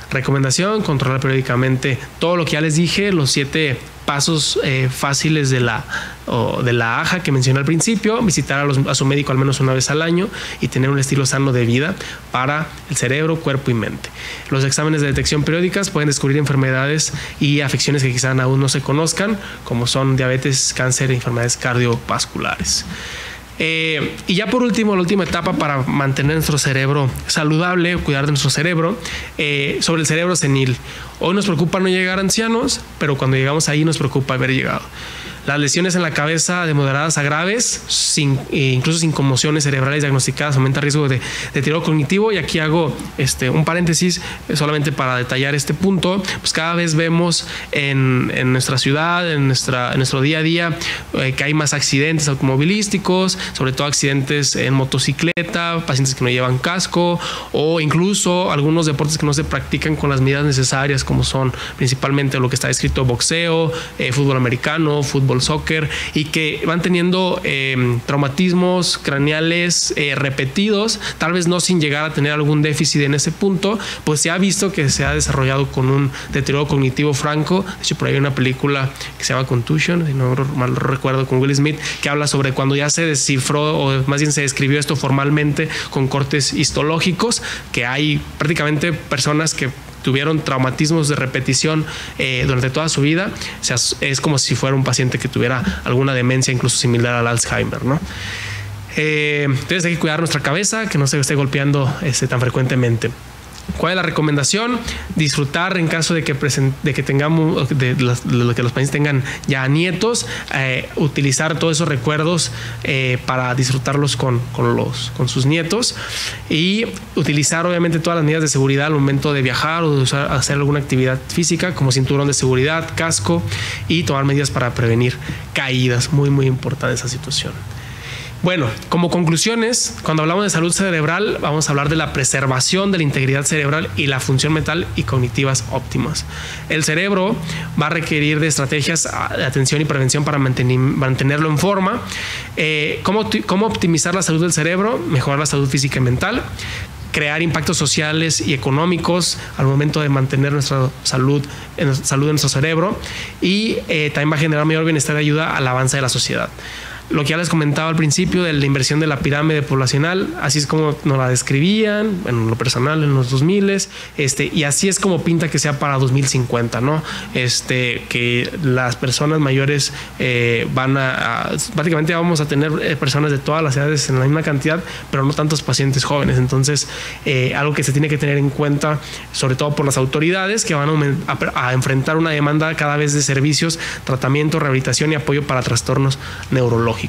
Recomendación: controlar periódicamente todo lo que ya les dije, los 7 pasos fáciles de la AHA que mencioné al principio. Visitar a su médico al menos una vez al año y tener un estilo sano de vida para el cerebro, cuerpo y mente. Los exámenes de detección periódicas pueden descubrir enfermedades y afecciones que quizás aún no se conozcan, como son diabetes, cáncer e enfermedades cardiovasculares. Y ya por último, la última etapa para mantener nuestro cerebro saludable, cuidar de nuestro cerebro, sobre el cerebro senil. Hoy nos preocupa no llegar a ancianos, pero cuando llegamos ahí nos preocupa haber llegado. Las lesiones en la cabeza de moderadas a graves, incluso sin conmociones cerebrales diagnosticadas, aumenta el riesgo de deterioro cognitivo. Y aquí hago un paréntesis solamente para detallar este punto. Pues cada vez vemos en nuestra ciudad, en nuestro día a día, que hay más accidentes automovilísticos, sobre todo accidentes en motocicleta, pacientes que no llevan casco, o incluso algunos deportes que no se practican con las medidas necesarias, como son principalmente lo que está escrito boxeo, fútbol americano, fútbol soccer, y que van teniendo traumatismos craneales repetidos, tal vez no sin llegar a tener algún déficit en ese punto. Pues se ha visto que se ha desarrollado con un deterioro cognitivo franco. De hecho, por ahí hay una película que se llama Contusion, si no mal recuerdo, con Will Smith, que habla sobre cuando ya se descifró, o más bien se describió esto formalmente con cortes histológicos, que hay prácticamente personas que tuvieron traumatismos de repetición durante toda su vida. O sea, es como si fuera un paciente que tuviera alguna demencia, incluso similar al Alzheimer, ¿no? Entonces hay que cuidar nuestra cabeza, que no se esté golpeando tan frecuentemente. ¿Cuál es la recomendación? Disfrutar en caso de que tengamos, de que los pacientes tengan ya nietos, utilizar todos esos recuerdos para disfrutarlos con sus nietos, y utilizar obviamente todas las medidas de seguridad al momento de viajar o de hacer alguna actividad física, como cinturón de seguridad, casco, y tomar medidas para prevenir caídas. Muy, muy importante esa situación. Bueno, como conclusiones, cuando hablamos de salud cerebral, vamos a hablar de la preservación de la integridad cerebral y la función mental y cognitivas óptimas. El cerebro va a requerir de estrategias de atención y prevención para mantenerlo en forma. ¿Cómo optimizar la salud del cerebro? Mejorar la salud física y mental. Crear impactos sociales y económicos al momento de mantener nuestra salud en nuestro cerebro. Y también va a generar mayor bienestar y ayuda al avance de la sociedad. Lo que ya les comentaba al principio de la inversión de la pirámide poblacional, así es como nos la describían, en lo personal, en los 2000, y así es como pinta que sea para 2050, ¿no? Que las personas mayores prácticamente vamos a tener personas de todas las edades en la misma cantidad, pero no tantos pacientes jóvenes. Entonces, algo que se tiene que tener en cuenta, sobre todo por las autoridades, que van a enfrentar una demanda cada vez de servicios, tratamiento, rehabilitación y apoyo para trastornos neurológicos.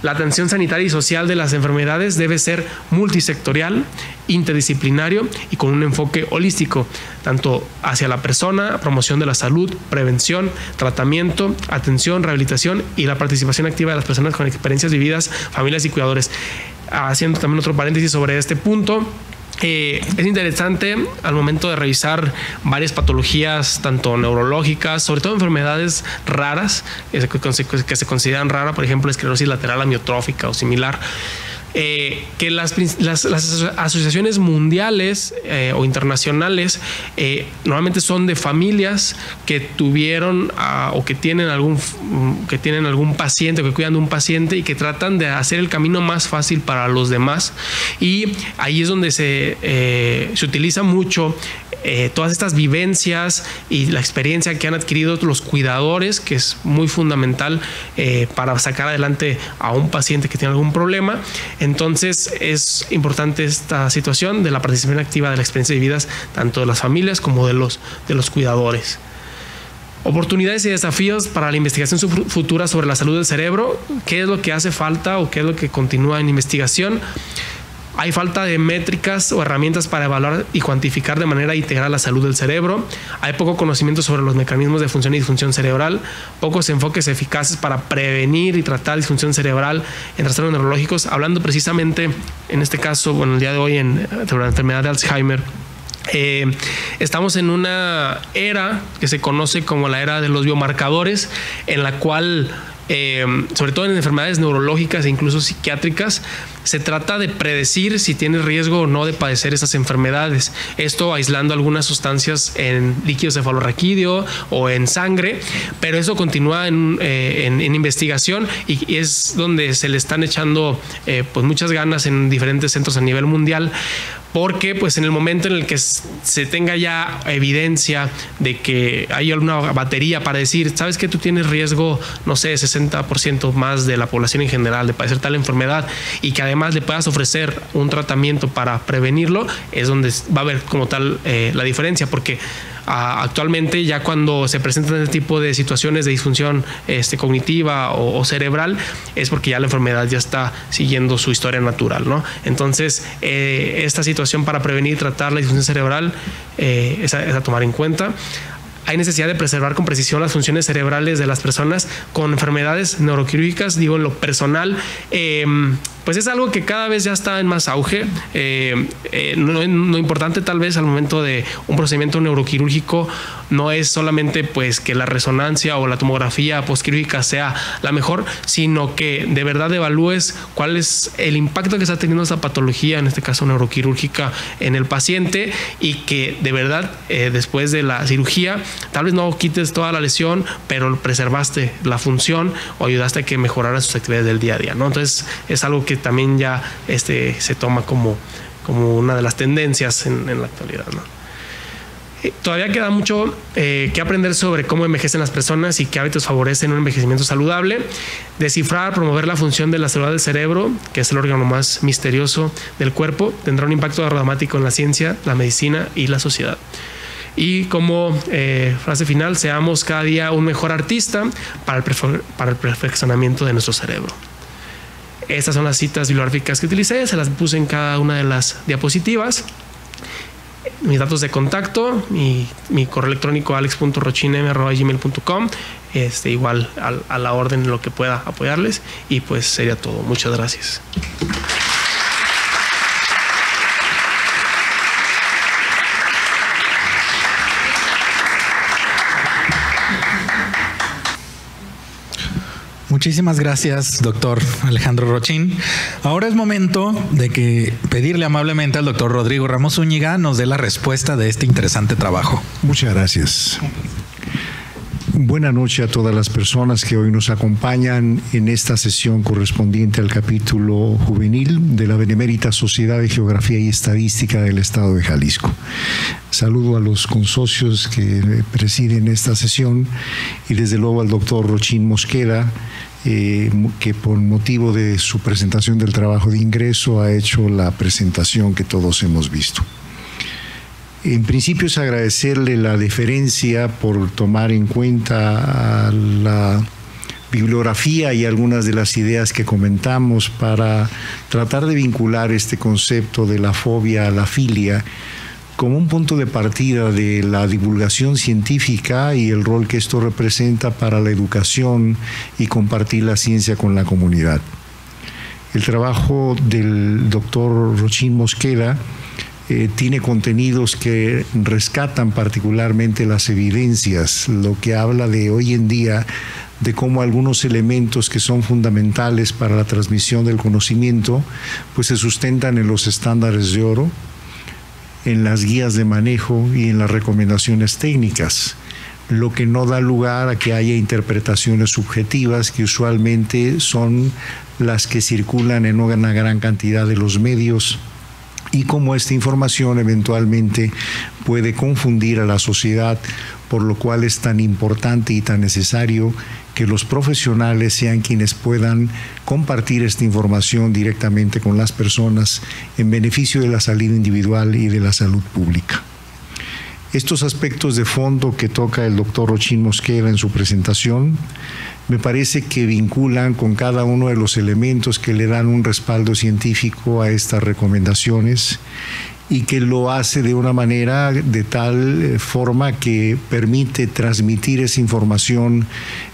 La atención sanitaria y social de las enfermedades debe ser multisectorial, interdisciplinario y con un enfoque holístico, tanto hacia la persona, promoción de la salud, prevención, tratamiento, atención, rehabilitación y la participación activa de las personas con experiencias vividas, familias y cuidadores. Haciendo también otro paréntesis sobre este punto, es interesante al momento de revisar varias patologías, tanto neurológicas, sobre todo enfermedades raras que se consideran raras, por ejemplo, esclerosis lateral amiotrófica o similar, que las asociaciones mundiales o internacionales normalmente son de familias que tuvieron o que tienen algún paciente o que cuidan de un paciente y que tratan de hacer el camino más fácil para los demás. Y ahí es donde se utiliza mucho todas estas vivencias y la experiencia que han adquirido los cuidadores, que es muy fundamental para sacar adelante a un paciente que tiene algún problema. Entonces es importante esta situación de la participación activa de la experiencia de vidas tanto de las familias como de los cuidadores. Oportunidades y desafíos para la investigación futura sobre la salud del cerebro. ¿Qué es lo que hace falta o qué es lo que continúa en investigación? Hay falta de métricas o herramientas para evaluar y cuantificar de manera integral la salud del cerebro. Hay poco conocimiento sobre los mecanismos de función y disfunción cerebral. Pocos enfoques eficaces para prevenir y tratar disfunción cerebral en trastornos neurológicos. Hablando precisamente, en este caso, bueno, el día de hoy sobre la enfermedad de Alzheimer, estamos en una era que se conoce como la era de los biomarcadores, en la cual sobre todo en enfermedades neurológicas e incluso psiquiátricas, se trata de predecir si tienes riesgo o no de padecer esas enfermedades. Esto aislando algunas sustancias en líquido cefalorraquídeo o en sangre, pero eso continúa en investigación y es donde se le están echando pues muchas ganas en diferentes centros a nivel mundial. Porque pues en el momento en el que se tenga ya evidencia de que hay alguna batería para decir, sabes que tú tienes riesgo, no sé, 60% más de la población en general de padecer tal enfermedad, y que además le puedas ofrecer un tratamiento para prevenirlo, es donde va a haber como tal la diferencia. Porque actualmente ya cuando se presentan este tipo de situaciones de disfunción cognitiva o cerebral, es porque ya la enfermedad ya está siguiendo su historia natural, ¿no? Entonces esta situación para prevenir y tratar la disfunción cerebral es a tomar en cuenta. Hay necesidad de preservar con precisión las funciones cerebrales de las personas con enfermedades neuroquirúrgicas. Digo, en lo personal, pues es algo que cada vez ya está en más auge. Lo importante tal vez al momento de un procedimiento neuroquirúrgico no es solamente pues que la resonancia o la tomografía postquirúrgica sea la mejor, sino que de verdad evalúes cuál es el impacto que está teniendo esa patología, en este caso neuroquirúrgica, en el paciente, y que de verdad después de la cirugía tal vez no quites toda la lesión, pero preservaste la función o ayudaste a que mejorara sus actividades del día a día, ¿no? Entonces es algo que también ya se toma como una de las tendencias en la actualidad, ¿no? Todavía queda mucho que aprender sobre cómo envejecen las personas y qué hábitos favorecen un envejecimiento saludable. Descifrar, promover la función de la célula del cerebro, que es el órgano más misterioso del cuerpo, tendrá un impacto dramático en la ciencia, la medicina y la sociedad. Y como frase final, seamos cada día un mejor artista para el perfeccionamiento de nuestro cerebro. Estas son las citas bibliográficas que utilicé, se las puse en cada una de las diapositivas. Mis datos de contacto, mi correo electrónico alex.rochinem@gmail.com, igual a la orden en lo que pueda apoyarles, y pues sería todo. Muchas gracias. Muchísimas gracias, doctor Alejandro Rochín. Ahora es momento de que pedirle amablemente al doctor Rodrigo Ramos Zúñiga nos dé la respuesta de este interesante trabajo. Muchas gracias. Buenas noches a todas las personas que hoy nos acompañan en esta sesión correspondiente al capítulo juvenil de la Benemérita Sociedad de Geografía y Estadística del Estado de Jalisco. Saludo a los consocios que presiden esta sesión y desde luego al doctor Rochín Mosqueda, que por motivo de su presentación del trabajo de ingreso ha hecho la presentación que todos hemos visto. En principio es agradecerle la deferencia por tomar en cuenta la bibliografía y algunas de las ideas que comentamos para tratar de vincular este concepto de la fobia a la filia como un punto de partida de la divulgación científica y el rol que esto representa para la educación y compartir la ciencia con la comunidad. El trabajo del doctor Rochín Mosqueda tiene contenidos que rescatan particularmente las evidencias, lo que habla de hoy en día de cómo algunos elementos que son fundamentales para la transmisión del conocimiento pues se sustentan en los estándares de oro, en las guías de manejo y en las recomendaciones técnicas, lo que no da lugar a que haya interpretaciones subjetivas que usualmente son las que circulan en una gran cantidad de los medios, y cómo esta información eventualmente puede confundir a la sociedad, por lo cual es tan importante y tan necesario que los profesionales sean quienes puedan compartir esta información directamente con las personas en beneficio de la salud individual y de la salud pública. Estos aspectos de fondo que toca el doctor Rochín Mosqueda en su presentación me parece que vinculan con cada uno de los elementos que le dan un respaldo científico a estas recomendaciones y que lo hace de una manera de tal forma que permite transmitir esa información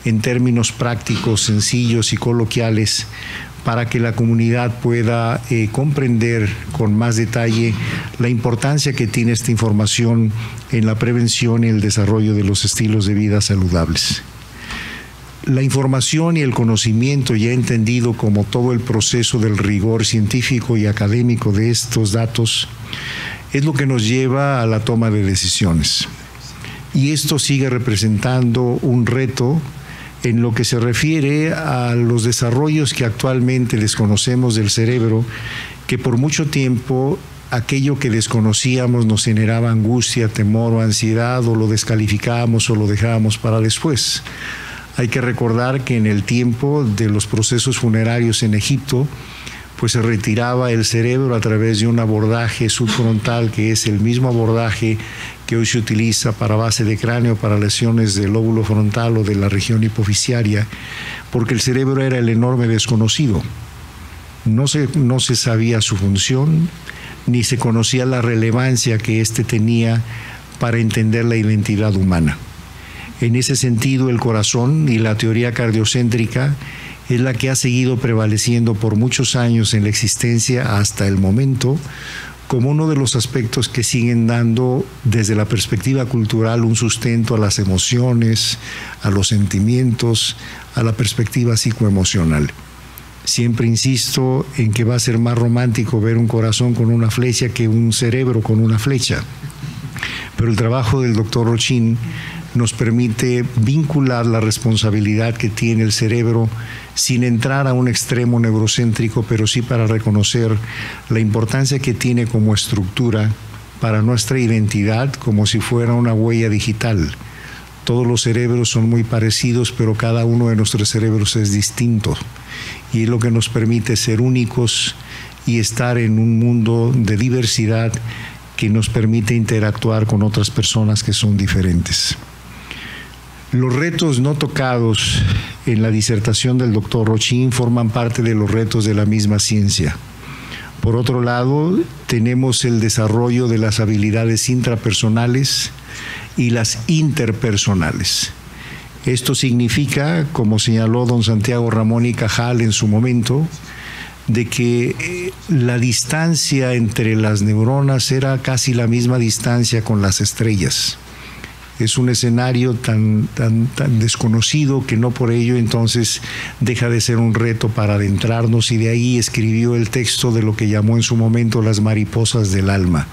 en términos prácticos, sencillos y coloquiales para que la comunidad pueda comprender con más detalle la importancia que tiene esta información en la prevención y el desarrollo de los estilos de vida saludables. La información y el conocimiento ya entendido como todo el proceso del rigor científico y académico de estos datos es lo que nos lleva a la toma de decisiones. Y esto sigue representando un reto en lo que se refiere a los desarrollos que actualmente desconocemos del cerebro, que por mucho tiempo aquello que desconocíamos nos generaba angustia, temor o ansiedad, o lo descalificábamos o lo dejábamos para después. Hay que recordar que en el tiempo de los procesos funerarios en Egipto, pues se retiraba el cerebro a través de un abordaje subfrontal, que es el mismo abordaje que hoy se utiliza para base de cráneo, para lesiones del lóbulo frontal o de la región hipoficiaria, porque el cerebro era el enorme desconocido. No se sabía su función, ni se conocía la relevancia que éste tenía para entender la identidad humana. En ese sentido, el corazón y la teoría cardiocéntrica es la que ha seguido prevaleciendo por muchos años en la existencia hasta el momento, como uno de los aspectos que siguen dando desde la perspectiva cultural un sustento a las emociones, a los sentimientos, a la perspectiva psicoemocional. Siempre insisto en que va a ser más romántico ver un corazón con una flecha que un cerebro con una flecha. Pero el trabajo del doctor Rochin nos permite vincular la responsabilidad que tiene el cerebro sin entrar a un extremo neurocéntrico, pero sí para reconocer la importancia que tiene como estructura para nuestra identidad, como si fuera una huella digital. Todos los cerebros son muy parecidos, pero cada uno de nuestros cerebros es distinto. Y es lo que nos permite ser únicos y estar en un mundo de diversidad que nos permite interactuar con otras personas que son diferentes. Los retos no tocados en la disertación del doctor Rochin forman parte de los retos de la misma ciencia. Por otro lado, tenemos el desarrollo de las habilidades intrapersonales y las interpersonales. Esto significa, como señaló don Santiago Ramón y Cajal en su momento, de que la distancia entre las neuronas era casi la misma distancia con las estrellas. Es un escenario tan desconocido que no por ello entonces deja de ser un reto para adentrarnos, y de ahí escribió el texto de lo que llamó en su momento las mariposas del alma.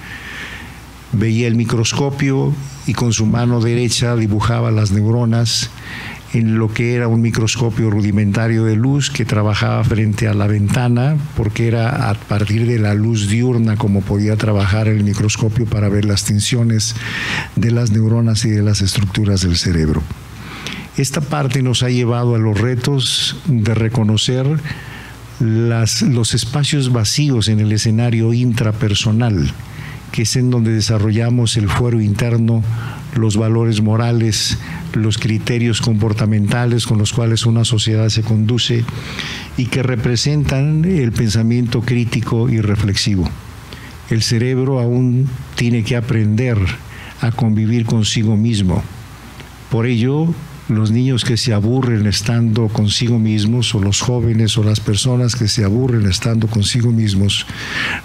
Veía el microscopio y con su mano derecha dibujaba las neuronas en lo que era un microscopio rudimentario de luz que trabajaba frente a la ventana, porque era a partir de la luz diurna como podía trabajar el microscopio para ver las tensiones de las neuronas y de las estructuras del cerebro. Esta parte nos ha llevado a los retos de reconocer los espacios vacíos en el escenario intrapersonal, que es en donde desarrollamos el fuero interno, los valores morales, los criterios comportamentales con los cuales una sociedad se conduce y que representan el pensamiento crítico y reflexivo. El cerebro aún tiene que aprender a convivir consigo mismo. Por ello, los niños que se aburren estando consigo mismos, o los jóvenes o las personas que se aburren estando consigo mismos,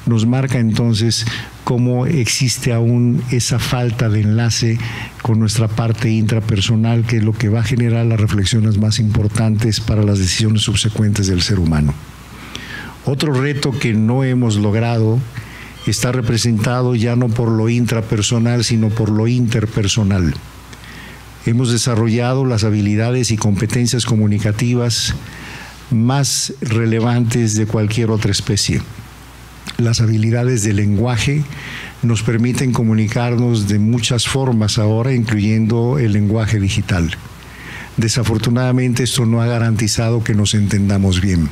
nos marca entonces cómo existe aún esa falta de enlace con nuestra parte intrapersonal, que es lo que va a generar las reflexiones más importantes para las decisiones subsecuentes del ser humano. Otro reto que no hemos logrado está representado ya no por lo intrapersonal, sino por lo interpersonal. Hemos desarrollado las habilidades y competencias comunicativas más relevantes de cualquier otra especie. Las habilidades de lenguaje nos permiten comunicarnos de muchas formas ahora, incluyendo el lenguaje digital. Desafortunadamente, esto no ha garantizado que nos entendamos bien.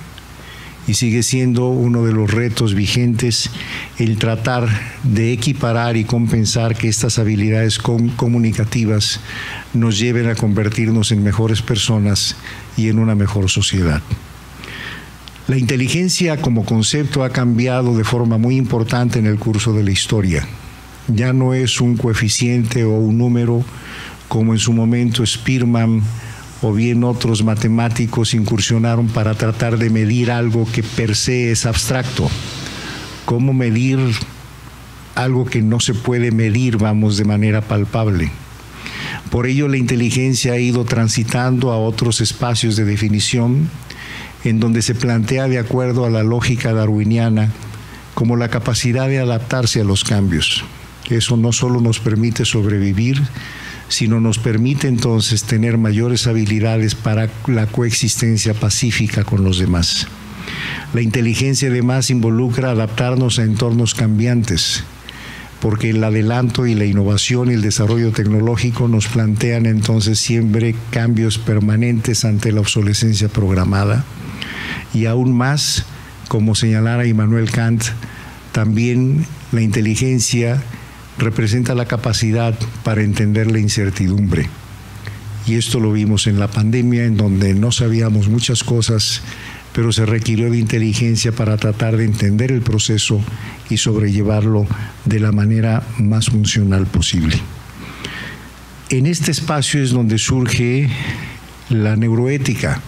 Y sigue siendo uno de los retos vigentes el tratar de equiparar y compensar que estas habilidades comunicativas nos lleven a convertirnos en mejores personas y en una mejor sociedad. La inteligencia como concepto ha cambiado de forma muy importante en el curso de la historia. Ya no es un coeficiente o un número como en su momento Spearman o bien otros matemáticos incursionaron para tratar de medir algo que per se es abstracto. ¿Cómo medir algo que no se puede medir, vamos, de manera palpable? Por ello, la inteligencia ha ido transitando a otros espacios de definición en donde se plantea de acuerdo a la lógica darwiniana como la capacidad de adaptarse a los cambios. Eso no solo nos permite sobrevivir, sino nos permite entonces tener mayores habilidades para la coexistencia pacífica con los demás. La inteligencia además involucra adaptarnos a entornos cambiantes, porque el adelanto y la innovación y el desarrollo tecnológico nos plantean entonces siempre cambios permanentes ante la obsolescencia programada. Y aún más, como señalara Immanuel Kant, también la inteligencia representa la capacidad para entender la incertidumbre. Y esto lo vimos en la pandemia, en donde no sabíamos muchas cosas, pero se requirió de inteligencia para tratar de entender el proceso y sobrellevarlo de la manera más funcional posible. En este espacio es donde surge la neuroética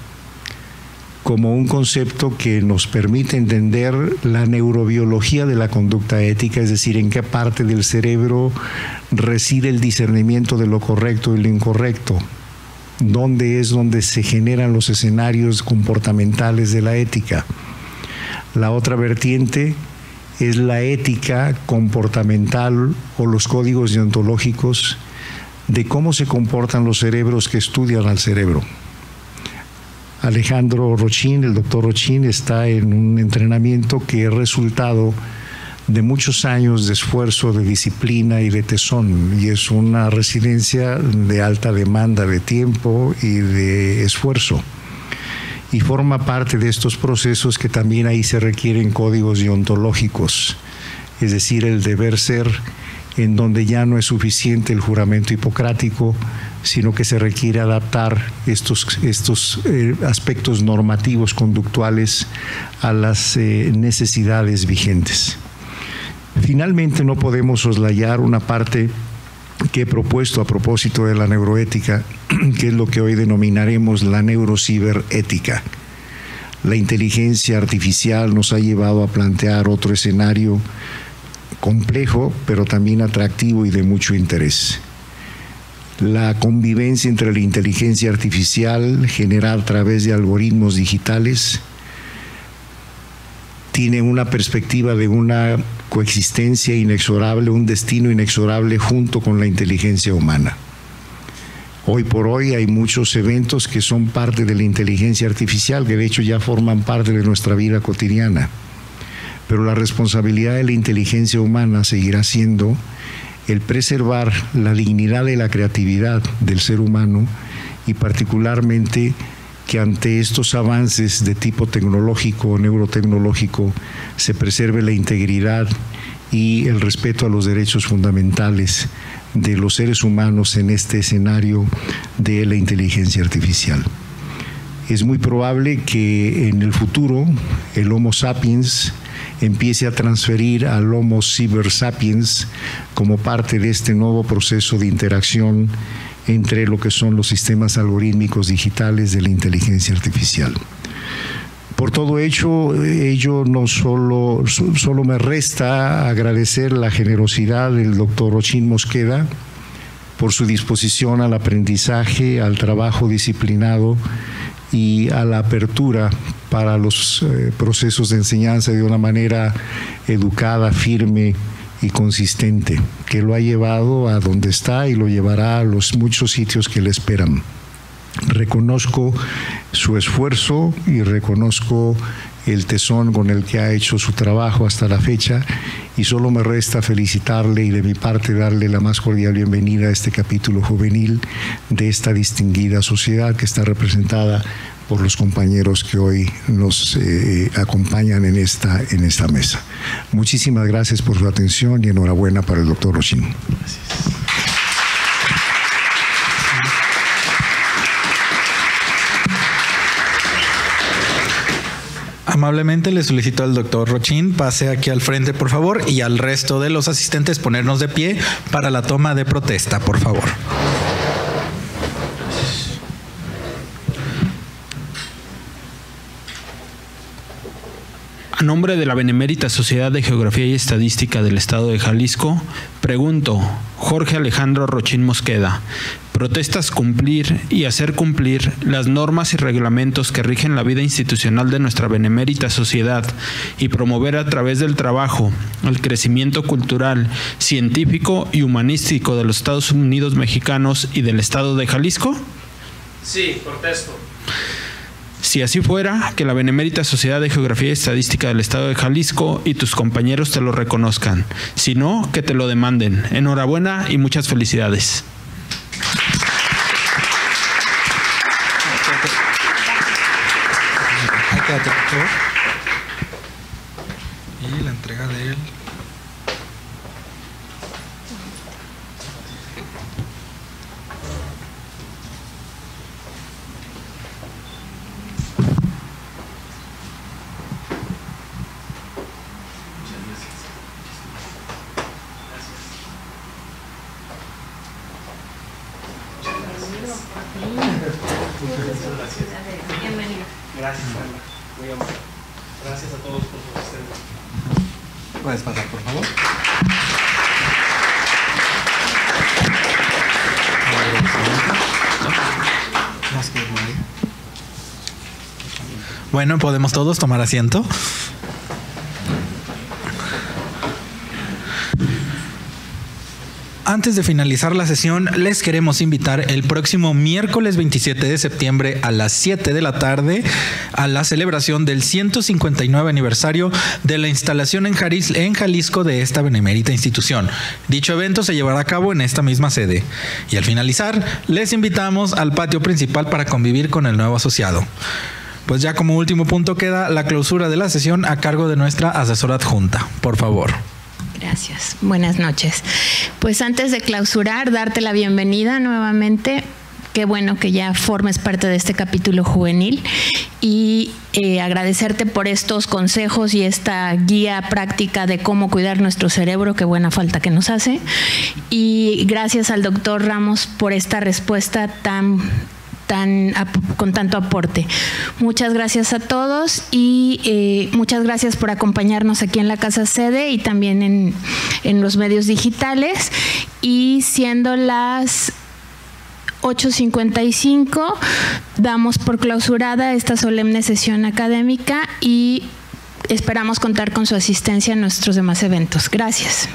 como un concepto que nos permite entender la neurobiología de la conducta ética, es decir, en qué parte del cerebro reside el discernimiento de lo correcto y lo incorrecto, dónde es donde se generan los escenarios comportamentales de la ética. La otra vertiente es la ética comportamental o los códigos deontológicos de cómo se comportan los cerebros que estudian al cerebro. Alejandro Rochin, el doctor Rochin, está en un entrenamiento que es resultado de muchos años de esfuerzo, de disciplina y de tesón, y es una residencia de alta demanda de tiempo y de esfuerzo. Y forma parte de estos procesos que también ahí se requieren códigos deontológicos, es decir, el deber ser, en donde ya no es suficiente el juramento hipocrático, sino que se requiere adaptar estos aspectos normativos conductuales a las necesidades vigentes. Finalmente, no podemos soslayar una parte que he propuesto a propósito de la neuroética, que es lo que hoy denominaremos la neurociberética. La inteligencia artificial nos ha llevado a plantear otro escenario complejo, pero también atractivo y de mucho interés. La convivencia entre la inteligencia artificial generada a través de algoritmos digitales tiene una perspectiva de una coexistencia inexorable, un destino inexorable junto con la inteligencia humana. Hoy por hoy hay muchos eventos que son parte de la inteligencia artificial, que de hecho ya forman parte de nuestra vida cotidiana. Pero la responsabilidad de la inteligencia humana seguirá siendo el preservar la dignidad de la creatividad del ser humano y particularmente que ante estos avances de tipo tecnológico o neurotecnológico se preserve la integridad y el respeto a los derechos fundamentales de los seres humanos en este escenario de la inteligencia artificial. Es muy probable que en el futuro el Homo sapiens empiece a transferir al Homo cyber sapiens como parte de este nuevo proceso de interacción entre lo que son los sistemas algorítmicos digitales de la inteligencia artificial. Por todo ello no solo me resta agradecer la generosidad del doctor Rochin Mosqueda por su disposición al aprendizaje, al trabajo disciplinado y a la apertura para los procesos de enseñanza de una manera educada, firme y consistente, que lo ha llevado a donde está y lo llevará a los muchos sitios que le esperan. Reconozco su esfuerzo y reconozco el tesón con el que ha hecho su trabajo hasta la fecha y solo me resta felicitarle y de mi parte darle la más cordial bienvenida a este capítulo juvenil de esta distinguida sociedad que está representada por los compañeros que hoy nos acompañan en esta mesa. Muchísimas gracias por su atención y enhorabuena para el doctor Rochin. Gracias. Amablemente le solicito al doctor Rochin pase aquí al frente, por favor, y al resto de los asistentes ponernos de pie para la toma de protesta, por favor. A nombre de la Benemérita Sociedad de Geografía y Estadística del Estado de Jalisco, pregunto, Jorge Alejandro Rochin Mosqueda, protestas cumplir y hacer cumplir las normas y reglamentos que rigen la vida institucional de nuestra benemérita sociedad y promover a través del trabajo el crecimiento cultural, científico y humanístico de los Estados Unidos mexicanos y del Estado de Jalisco? Sí, protesto. Si así fuera, que la Benemérita Sociedad de Geografía y Estadística del Estado de Jalisco y tus compañeros te lo reconozcan. Si no, que te lo demanden. Enhorabuena y muchas felicidades. Y la entrega de él. Bienvenido. Gracias, Carla. Muy amable. Gracias a todos por su asistencia. Puedes pasar, por favor. Bueno, podemos todos tomar asiento. Antes de finalizar la sesión, les queremos invitar el próximo miércoles 27 de septiembre a las 7 de la tarde a la celebración del 159 aniversario de la instalación en Jalisco de esta benemérita institución. Dicho evento se llevará a cabo en esta misma sede. Y al finalizar, les invitamos al patio principal para convivir con el nuevo asociado. Pues ya como último punto queda la clausura de la sesión a cargo de nuestra asesora adjunta. Por favor. Gracias. Buenas noches. Pues antes de clausurar, darte la bienvenida nuevamente. Qué bueno que ya formes parte de este capítulo juvenil y agradecerte por estos consejos y esta guía práctica de cómo cuidar nuestro cerebro, qué buena falta que nos hace. Y gracias al doctor Ramos por esta respuesta con tanto aporte. Muchas gracias a todos y muchas gracias por acompañarnos aquí en la casa sede y también en los medios digitales. Y siendo las 8:55, damos por clausurada esta solemne sesión académica y esperamos contar con su asistencia en nuestros demás eventos. Gracias.